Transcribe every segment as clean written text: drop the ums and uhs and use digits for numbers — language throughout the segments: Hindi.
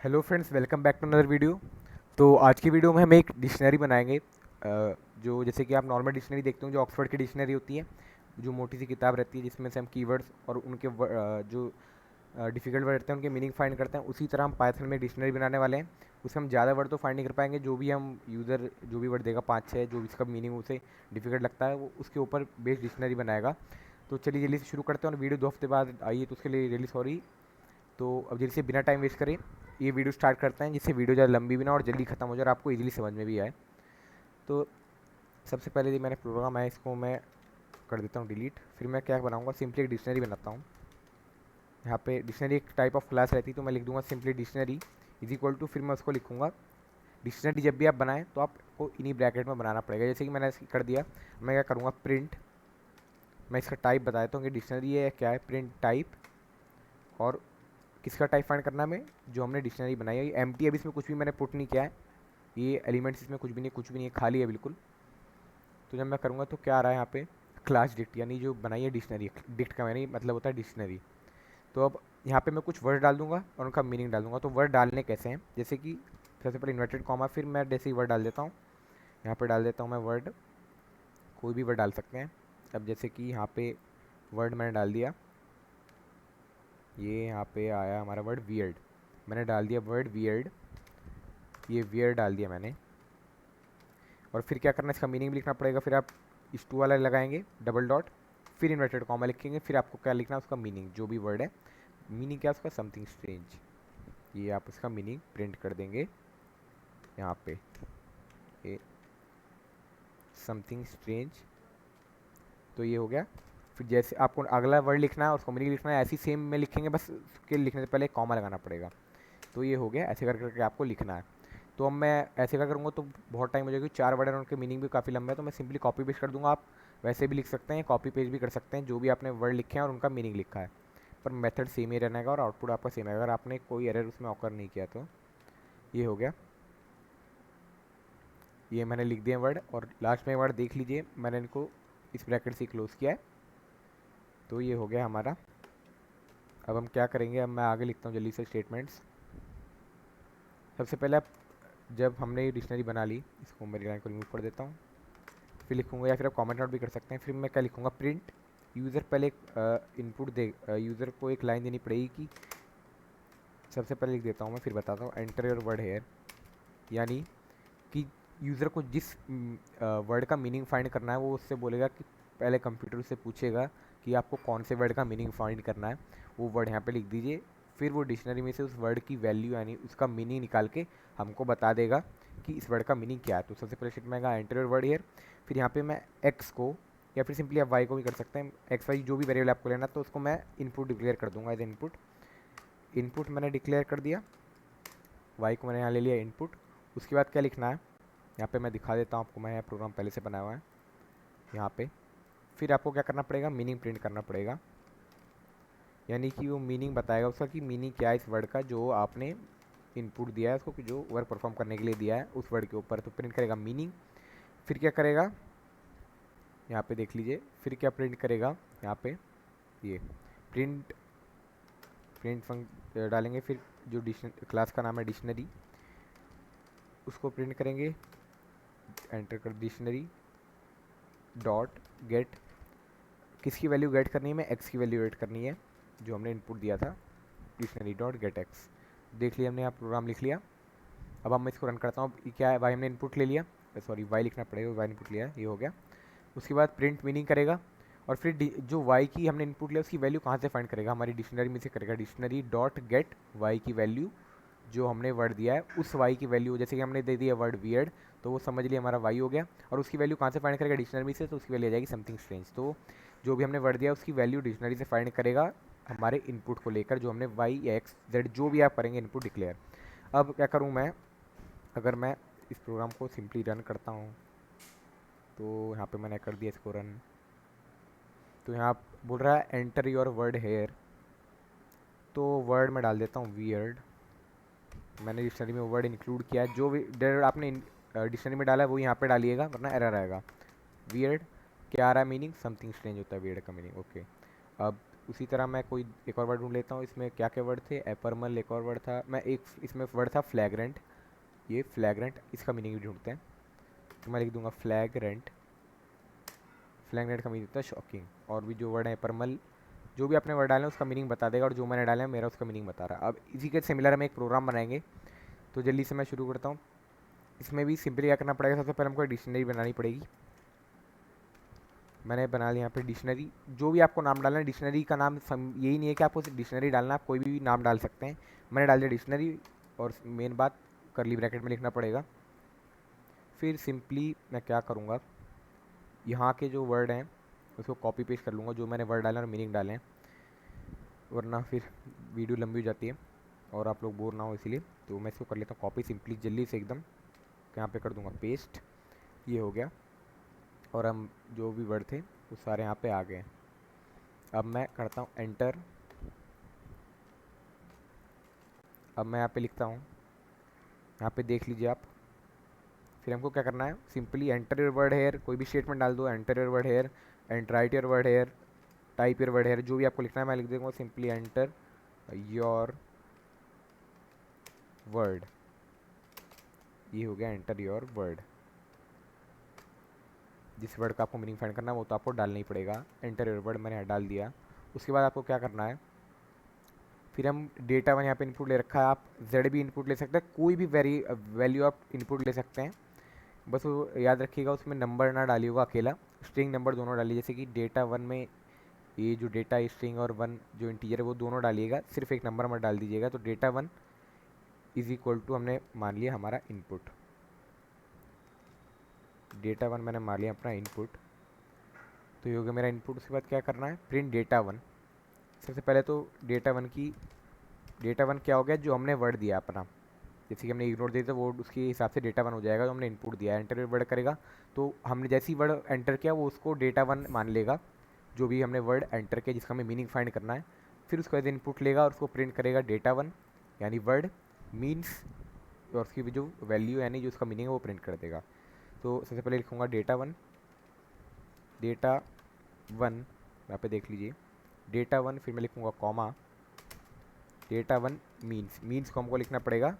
Hello friends, welcome back to another video. तो आज की वीडियो में हम एक डिक्शनरी बनाएंगे। जो जैसे कि आप नॉर्मल डिक्शनरी देखते हो, जो ऑक्सफोर्ड की डिक्शनरी होती है, जो मोटी सी किताब रहती है जिसमें से हम कीवर्ड्स और उनके जो डिफिकल्ट वर्ड रहते हैं उनके मीनिंग फाइंड करते हैं। उसी तरह हम पाइथन में डिक्शनरी बनाने वाले हैं। उसमें हम ज़्यादा वर्ड तो फाइंड नहीं कर पाएंगे। जो भी हम यूज़र जो भी वर्ड देगा, 5-6 जो इसका मीनिंग उसे डिफिकल्ट लगता है, वो उसके ऊपर बेस्ड डिक्शनरी बनाएगा। तो चलिए जल्दी से शुरू करते हैं। और वीडियो 2 हफ्ते बाद आई है तो उसके लिए रियली सॉरी। तो अब जल्दी से बिना टाइम वेस्ट करें ये वीडियो स्टार्ट करते हैं, जिससे वीडियो ज़्यादा लंबी भी ना और जल्दी खत्म हो जाए और आपको इजीली समझ में भी आए। तो सबसे पहले जो मैंने प्रोग्राम है इसको मैं कर देता हूँ डिलीट। फिर मैं क्या बनाऊँगा, सिंपली एक डिक्शनरी बनाता हूँ। यहाँ पे डिक्शनरी एक टाइप ऑफ क्लास रहती है, तो मैं लिख दूंगा simply dictionary is equal to, फिर मैं उसको लिखूँगा। डिक्शनरी जब भी आप बनाएं तो आपको इन्हीं ब्रैकेट में बनाना पड़ेगा, जैसे कि मैंने कर दिया। मैं क्या करूँगा, प्रिंट, मैं इसका टाइप बता देता हूँ कि डिक्शनरी है क्या है, प्रिंट टाइप। और किसका टाइप फाइंड करना है हमें, जो हमने डिक्शनरी बनाई है। ये एम्प्टी है, अभी इसमें कुछ भी मैंने पुट नहीं किया है। ये एलिमेंट्स इसमें कुछ भी नहीं, कुछ भी नहीं है, खाली है बिल्कुल। तो जब मैं करूँगा तो क्या आ रहा है यहाँ पे, क्लास डिक्ट, यानी जो बनाई है डिक्शनरी। डिक्ट का मैंने मतलब होता है डिक्शनरी। तो अब यहाँ पे मैं कुछ वर्ड डाल दूंगा और उनका मीनिंग डाल दूंगा। तो वर्ड डालने कैसे हैं, जैसे कि सबसे पहले इन्वर्टेड कॉमा, फिर मैं जैसे ही वर्ड डाल देता हूँ, यहाँ पे डाल देता हूँ मैं वर्ड, कोई भी वर्ड डाल सकते हैं। अब जैसे कि यहाँ पे वर्ड मैंने डाल दिया, ये यहाँ पे आया हमारा वर्ड वियर्ड। मैंने डाल दिया वर्ड वियर्ड, ये वियर्ड डाल दिया मैंने। और फिर क्या करना है, इसका मीनिंग भी लिखना पड़ेगा। फिर आप इस टू वाला लगाएंगे, डबल डॉट, फिर इन्वर्टेड कॉमा लिखेंगे। फिर आपको क्या लिखना है, उसका मीनिंग, जो भी वर्ड है मीनिंग क्या है उसका, समथिंग स्ट्रेंज। ये आप उसका मीनिंग प्रिंट कर देंगे यहाँ पे, ये समथिंग स्ट्रेंज। तो ये हो गया। फिर जैसे आपको अगला वर्ड लिखना है, उसको मीनिंग लिखना है, ऐसी सेम में लिखेंगे, बस उसके लिखने से पहले कॉमा लगाना पड़ेगा। तो ये हो गया, ऐसे कर करके आपको लिखना है। तो अब मैं ऐसे क्या करूँगा तो बहुत टाइम हो जाएगी, 4 वर्ड है उनके मीनिंग भी काफ़ी लंबा है, तो मैं सिंपली कॉपी पेस्ट कर दूँगा। आप वैसे भी लिख सकते हैं, कॉपी पेस्ट भी कर सकते हैं, जो भी आपने वर्ड लिखे हैं और उनका मीनिंग लिखा है। पर मेथड सेम ही रहने का और आउटपुट आपका सेम है, अगर आपने कोई एरर उसमें ऑकर नहीं किया तो। ये हो गया, ये मैंने लिख दिया वर्ड। और लास्ट में वर्ड देख लीजिए, मैंने इनको इस ब्रैकेट से क्लोज किया है। तो ये हो गया हमारा। अब हम क्या करेंगे, अब मैं आगे लिखता हूँ जल्दी से स्टेटमेंट्स। सबसे पहले आप, जब हमने ये डिक्शनरी बना ली, इसको मेरी लाइन को रिमूव कर देता हूँ। फिर लिखूँगा, या फिर आप कमेंट आउट भी कर सकते हैं। फिर मैं क्या लिखूँगा, प्रिंट यूज़र, पहले एक इनपुट दे, यूज़र को एक लाइन देनी पड़ेगी कि, सबसे पहले लिख देता हूँ मैं, फिर बताता हूँ, एंटर योर वर्ड हेयर। यानी कि यूज़र को जिस वर्ड का मीनिंग फाइंड करना है, वो उससे बोलेगा कि पहले कंप्यूटर उससे पूछेगा कि आपको कौन से वर्ड का मीनिंग फाइंड करना है, वो वर्ड यहाँ पे लिख दीजिए। फिर वो डिक्शनरी में से उस वर्ड की वैल्यू यानी उसका मीनिंग निकाल के हमको बता देगा कि इस वर्ड का मीनिंग क्या है। तो सबसे पहले स्टेटमेंट का एंटर योर वर्ड हियर। फिर यहाँ पे मैं एक्स को, या फिर सिंपली आप वाई को भी कर सकते हैं, एक्स वाई जो भी वेरिएबल आपको लेना, तो उसको मैं इनपुट डिक्लेयर कर दूंगा एज इनपुट। इनपुट मैंने डिक्लेयर कर दिया, वाई को मैंने यहाँ ले लिया इनपुट। उसके बाद क्या लिखना है, यहाँ पे मैं दिखा देता हूँ आपको, मैं प्रोग्राम पहले से बनाया हुआ है यहाँ पे। फिर आपको क्या करना पड़ेगा, मीनिंग प्रिंट करना पड़ेगा, यानी कि वो मीनिंग बताएगा उसका कि मीनिंग क्या है इस वर्ड का, जो आपने इनपुट दिया है उसको, जो वर्क परफॉर्म करने के लिए दिया है उस वर्ड के ऊपर। तो प्रिंट करेगा मीनिंग। फिर क्या करेगा, यहाँ पे देख लीजिए, फिर क्या प्रिंट करेगा यहाँ पे, ये प्रिंट, प्रिंट फंक्शन डालेंगे। फिर जो क्लास का नाम है डिक्शनरी, उसको प्रिंट करेंगे। एंटर कर डिक्शनरी डॉट गेट, किसकी वैल्यू गेट करनी है, मैं एक्स की वैल्यू गेट करनी है, जो हमने इनपुट दिया था, डिक्शनरी डॉट गेट एक्स। देख लिया हमने, यहाँ प्रोग्राम लिख लिया। अब हम इसको रन करता हूँ। क्या है, वाई हमने इनपुट ले लिया, सॉरी वाई लिखना पड़ेगा, वाई इनपुट लिया, ये हो गया। उसके बाद प्रिंट मीनिंग करेगा। और फिर जो वाई की हमने इनपुट लिया उसकी वैल्यू कहाँ से फाइंड करेगा, हमारी डिक्शनरी में से करेगा। डिक्शनरी डॉट गेट वाई की वैल्यू, जो हमने वर्ड दिया है उस वाई की वैल्यू, जैसे कि हमने दे दिया वर्ड वियर्ड, तो वो समझ लिया हमारा वाई हो गया। और उसकी वैल्यू कहाँ से फाइंड करेगा, डिक्शनरी से, तो उसकी वैल्यू आ जाएगी समथिंग स्ट्रेंज। तो जो भी हमने वर्ड दिया उसकी वैल्यू डिक्शनरी से फाइंड करेगा हमारे इनपुट को लेकर, जो हमने वाई या एक्स जेड जो भी आप करेंगे इनपुट डिक्लेयर। अब क्या करूँ मैं, अगर मैं इस प्रोग्राम को सिंपली रन करता हूँ, तो यहाँ पे मैंने कर दिया इसको रन। तो यहाँ बोल रहा है एंटर योर वर्ड हेयर, तो वर्ड में डाल देता हूँ वियर्ड। मैंने डिक्शनरी में वर्ड इंक्लूड किया है, जो भी आपने डिक्शनरी में डाला है वो यहाँ पे डालिएगा, वरना एरर आएगा। वियर्ड क्या आ रहा है मीनिंग, समथिंग स्ट्रेंज होता है वियर्ड का मीनिंग, ओके। अब उसी तरह मैं कोई एक और वर्ड ढूंढ लेता हूँ। इसमें क्या क्या वर्ड थे, एपरमल एक और वर्ड था, मैं एक इसमें वर्ड था फ्लैग्रेंट, ये फ्लैग्रेंट, इसका मीनिंग भी ढूंढते हैं। तो मैं लिख दूंगा फ्लैग्रेंट, फ्लैग्रेंट का मीनिंग होता है शॉकिंग। और भी जो वर्ड है एपरमल, जो भी आपने वर्ड डाले उसका मीनिंग बता देगा, और जो मैंने डाला है मेरा उसका मीनिंग बता रहा है। अब इसी के सिमिलर हम एक प्रोग्राम बनाएंगे, तो जल्दी से मैं शुरू करता हूँ। इसमें भी सिंपली क्या करना पड़ेगा, सबसे पहले हमको डिक्शनरी बनानी पड़ेगी। मैंने बना लिया यहाँ पे डिक्शनरी। जो भी आपको नाम डालना है, डिक्शनरी का नाम यही नहीं है कि आपको डिक्शनरी डालना, आप कोई भी नाम डाल सकते हैं। मैंने डाल दिया डिक्शनरी, और मेन बात करली ब्रैकेट में लिखना पड़ेगा। फिर सिंपली मैं क्या करूँगा, यहाँ के जो वर्ड हैं उसको कॉपी पेस्ट कर लूँगा, जो मैंने वर्ड डाले और मीनिंग डाले हैं, वरना फिर वीडियो लंबी हो जाती है और आप लोग बोर ना हो इसलिए। तो मैं इसको कर लेता हूँ कॉपी सिंपली जल्दी से एकदम, यहाँ पे कर दूँगा पेस्ट, ये हो गया। और हम जो भी वर्ड थे वो सारे यहाँ पे आ गए। अब मैं करता हूँ एंटर। अब मैं यहाँ पे लिखता हूँ, यहाँ पे देख लीजिए आप। फिर हमको क्या करना है, simply enter your word hair, कोई भी स्टेटमेंट डाल दो, enter your word hair, and right your word hair, type your word hair, जो भी आपको लिखना है मैं लिख दूँगा सिंपली एंटर योर वर्ड। ये हो गया एंटर योर वर्ड। जिस वर्ड का आपको मीनिंग फाइंड करना है वो तो आपको डालना ही पड़ेगा। एंटर योर वर्ड मैंने डाल दिया। उसके बाद आपको क्या करना है, फिर हम डेटा वन यहाँ पे इनपुट ले रखा है, आप जेड भी इनपुट ले सकते हैं, कोई भी वैल्यू आप इनपुट ले सकते हैं। बस वो याद रखिएगा उसमें नंबर ना डालिएगा अकेला, स्ट्रिंग नंबर दोनों डालिए। जैसे कि डेटा वन में ये जो डेटा स्ट्रिंग और वन जो इंटीजर है वो दोनों डालिएगा, सिर्फ एक नंबर मत डाल दीजिएगा। तो data one is equal to हमने मान लिया हमारा इनपुट, डेटा वन मैंने मान लिया अपना इनपुट। तो ये हो गया मेरा इनपुट। उसके बाद क्या करना है, प्रिंट डेटा वन। सबसे पहले तो डेटा वन क्या हो गया, जो हमने वर्ड दिया अपना, जैसे कि हमने इग्नोर दिया तो वो उसके हिसाब से डेटा वन हो जाएगा, जो हमने इनपुट दिया है। एंटर वर्ड करेगा तो हमने जैसे ही वर्ड एंटर किया वो उसको डेटा वन मान लेगा, जो भी हमने वर्ड एंटर किया जिसका हमें मीनिंग फाइंड करना है। फिर उसके बाद इनपुट लेगा और उसको प्रिंट करेगा डेटा वन, यानी वर्ड मीन्स, और उसकी भी जो वैल्यू यानी जो उसका मीनिंग है वो प्रिंट कर देगा। तो सबसे पहले लिखूँगा डेटा वन, यहाँ पे देख लीजिए डेटा वन, फिर मैं लिखूँगा कॉमा, डेटा वन मीन्स को हमको लिखना पड़ेगा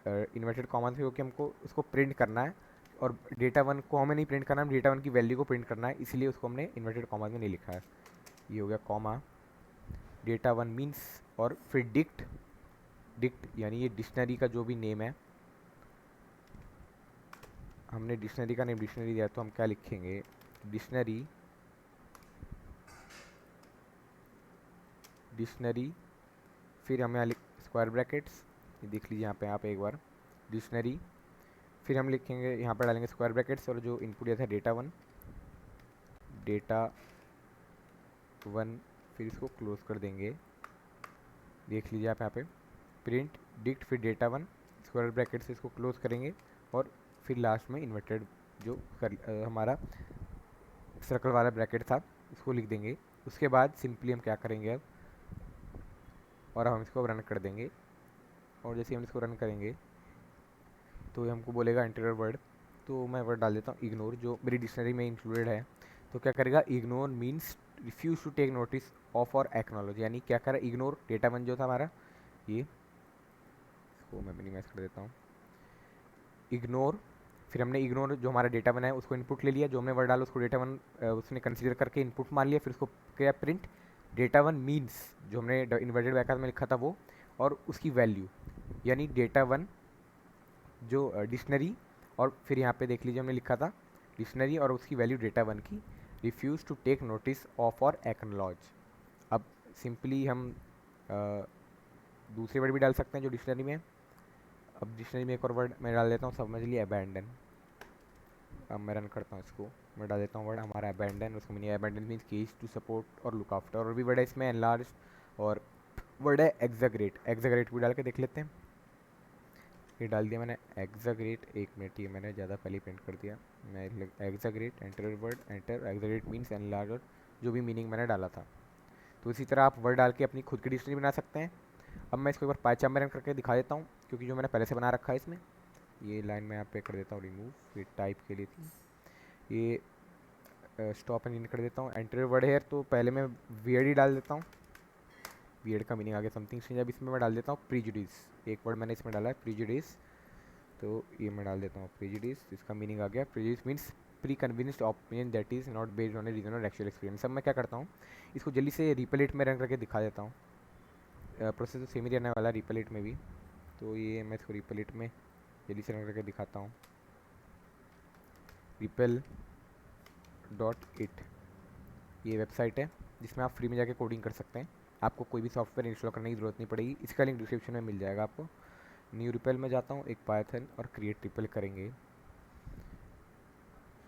इन्वर्टेड कॉमा से, क्योंकि हमको उसको प्रिंट करना है। और डेटा वन को हमें नहीं प्रिंट करना है, डेटा वन की वैल्यू को प्रिंट करना है, इसलिए उसको हमने इन्वर्टेड कॉमा में नहीं लिखा है। ये हो गया कॉमा, डेटा वन मीन्स, और फिर डिक्ट यानी ये डिक्शनरी का जो भी नेम है, हमने डिक्शनरी का नेम डिक्शनरी दिया तो हम क्या लिखेंगे, डिक्शनरी, फिर हमें यहाँ स्क्वायर ब्रैकेट्स, ये देख लीजिए यहाँ पे आप एक बार डिक्शनरी, फिर हम लिखेंगे यहाँ पर डालेंगे स्क्वायर ब्रैकेट्स, और जो इनपुट दिया था डेटा वन, फिर इसको क्लोज कर देंगे। देख लीजिए आप यहाँ पे प्रिंट डिक्ट फिर डेटा वन, स्क्वायर ब्रैकेट से इसको क्लोज करेंगे, और फिर लास्ट में इन्वर्टेड जो हमारा सर्कल वाला ब्रैकेट था उसको लिख देंगे। उसके बाद सिंपली हम क्या करेंगे अब, और हम इसको रन कर देंगे। और जैसे हम इसको रन करेंगे तो ये हमको बोलेगा एंटर वर्ड। तो मैं वर्ड डाल देता हूँ इग्नोर, जो मेरी डिक्शनरी में इंक्लूडेड है। तो क्या करेगा, ignore means refuse to take notice of और एक्नॉलेज, यानी क्या करें इग्नोर डेटा वन जो था हमारा, ये इसको मैं मिनिमाइज कर देता हूँ, इग्नोर। फिर हमने इग्नोर जो हमारा डेटा वन है उसको इनपुट ले लिया, जो हमने वर्ड डाला उसको डेटा वन उसने कंसीडर करके इनपुट मान लिया। फिर उसको क्या प्रिंट डेटा वन मीन्स, जो हमने इन्वर्टेड ब्रैकेट में लिखा था वो, और उसकी वैल्यू यानी डेटा वन जो डिक्शनरी, और फिर यहाँ पे देख लीजिए हमने लिखा था डिक्शनरी और उसकी वैल्यू डेटा वन की, refuse to take notice of और एक्नॉलेज। अब सिंपली हम दूसरे वर्ड भी डाल सकते हैं जो डिक्शनरी में है। अब डिक्शनरी में एक और वर्ड मैं डाल देता हूँ, समझ लिए अबैंडन। अब मैं रन करता हूँ इसको, मैं डाल देता हूँ वर्ड हमारा अबैंडन, उसको meaning abandon means cease to support और लुक आफ्टर। और भी वर्ड है इसमें एनलार्ज, और वर्ड है एग्जागरेट भी डाल के देख लेते हैं। ये डाल दिया मैंने एग्जागरेट, एक मिनट, ये मैंने ज़्यादा पहले प्रिंट कर दिया। मैं exaggerate, enter word, enter exaggerate means enlarge, जो भी मीनिंग मैंने डाला था। तो इसी तरह आप वर्ड डाल के अपनी खुद की डिक्शनरी बना सकते हैं। अब मैं इसको एक बार पाइचार्म में रन करके दिखा देता हूँ, क्योंकि जो मैंने पहले से बना रखा है इसमें, ये लाइन मैं यहाँ पे कर देता हूँ रिमूव, ये टाइप के लिए थी, ये स्टॉप एंड इन कर देता हूँ। एंटर वर्ड हेयर, तो पहले मैं वीआरडी डाल देता हूँ, वियर्ड का मीनिंग आ गया समथिंग स्ट्रेंज। अब इसमें मैं डाल देता हूँ प्रीजुडिस, एक वर्ड मैंने इसमें डाला है प्रीजुडिस, तो ये मैं डाल देता हूँ प्रीजुडिस, इसका मीनिंग आ गया। Prejudice means pre convinced opinion that is not based on a reason और एक्चुअल एक्सपीरियंस। अब मैं क्या करता हूँ, इसको जल्दी से रिपलेट में रन करके दिखा देता हूँ। प्रोसेस तो सेम ही रहने वाला है रिपलेट में भी, तो ये मैं इसको रिपलेट में जल्दी से रन करके दिखाता हूँ। रिपेल डॉट इट, ये वेबसाइट है जिसमें आप फ्री में जाके कोडिंग कर सकते हैं। आपको कोई भी सॉफ्टवेयर इंस्टॉल करने की ज़रूरत नहीं पड़ेगी, इसका लिंक डिस्क्रिप्शन में मिल जाएगा आपको। न्यू रिपेल में जाता हूँ, एक पाइथन और क्रिएट रिपेल करेंगे।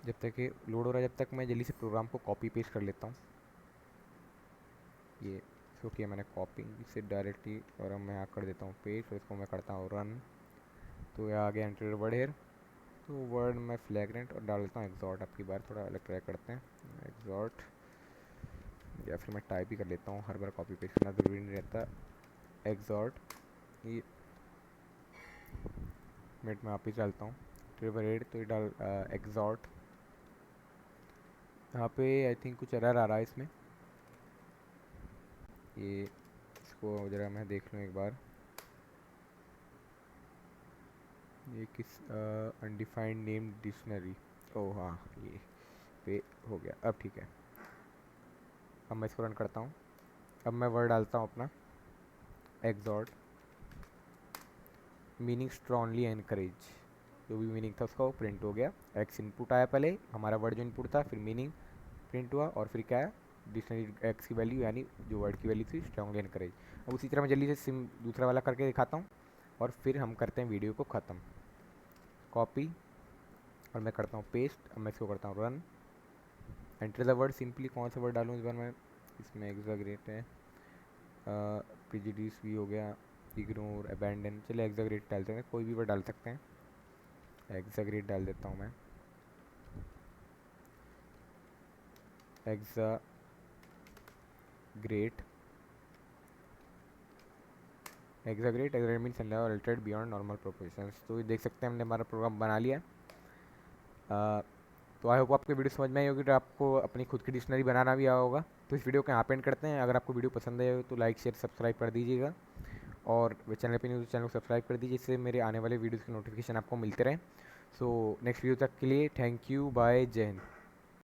जब तक ये लोड हो रहा है, जब तक मैं जल्दी से प्रोग्राम को कॉपी पेस्ट कर लेता हूँ। ये इसको किया मैंने कॉपी इससे डायरेक्टली, और अब मैं यहाँ कर देता हूँ पेस्ट, और इसको मैं करता हूँ रन। तो ये आ गया एंटर वर्ड हेयर, तो वर्ड में फ्लैग्रेंट और डाल देता हूँ एग्जॉट। आपकी बार थोड़ा अलग ट्राई करते हैं, एग्जॉट, या फिर मैं टाइप ही कर लेता हूँ, हर बार कॉपी पेस्ट करना ज़रूरी नहीं रहता। एग्जॉट, ये मिनट में वापस डालता हूँ ट्रिवर हेड, तो ये डाल एग्जॉट। यहाँ पे आई थिंक कुछ एरर आ रहा है इसमें, ये इसको ज़रा मैं देख लूँ एक बार। ये किस अनडिफाइंड नेम डिक्शनरी, ओह हाँ, ये पे हो गया, अब ठीक है। अब मैं इसको रन करता हूँ। अब मैं वर्ड डालता हूँ अपना एग्जॉट, मीनिंग स्ट्रॉन्गली एनकरेज, जो भी मीनिंग था उसका वो प्रिंट हो गया। एक्स इनपुट आया पहले, हमारा वर्ड जो इनपुट था, फिर मीनिंग प्रिंट हुआ, और फिर क्या है डिक्शनरी एक्स की वैल्यू, यानी जो वर्ड की वैल्यू थी स्ट्रॉन्गली एनकरेज। अब उसी तरह मैं जल्दी से सिम दूसरा वाला करके दिखाता हूँ, और फिर हम करते हैं वीडियो को ख़त्म। कॉपी, और मैं करता हूँ पेस्ट। अब मैं इसको करता हूँ run. Enter the word, simply कौन सा वर्ड डालूँ इस बार मैं, इसमें एग्जैगरेट है, प्रिजुडिस भी हो गया, इग्नोर, अबैंडन, चलिए एग्जैगरेट डालते हैं, कोई भी वर्ड डाल सकते हैं। एग्जैगरेट डाल देता हूँ मैं, exaggerate, exaggerate means Altered beyond normal proportions. तो ये देख सकते हैं हमने हमारा प्रोग्राम बना लिया है। तो आई होप आपको वीडियो समझ में आई होगी, तो आपको अपनी खुद की डिक्शनरी बनाना भी आया होगा। तो इस वीडियो को यहाँ पे एंड करते हैं। अगर आपको वीडियो पसंद आए हो तो लाइक शेयर सब्सक्राइब कर दीजिएगा, और चैनल पे नहीं हो तो चैनल को सब्सक्राइब कर दीजिए, जिससे मेरे आने वाले वीडियोज़ की नोटिफिकेशन आपको मिलते रहें। सो नेक्स्ट वीडियो तक के लिए थैंक यू, बाय, जय हिंद।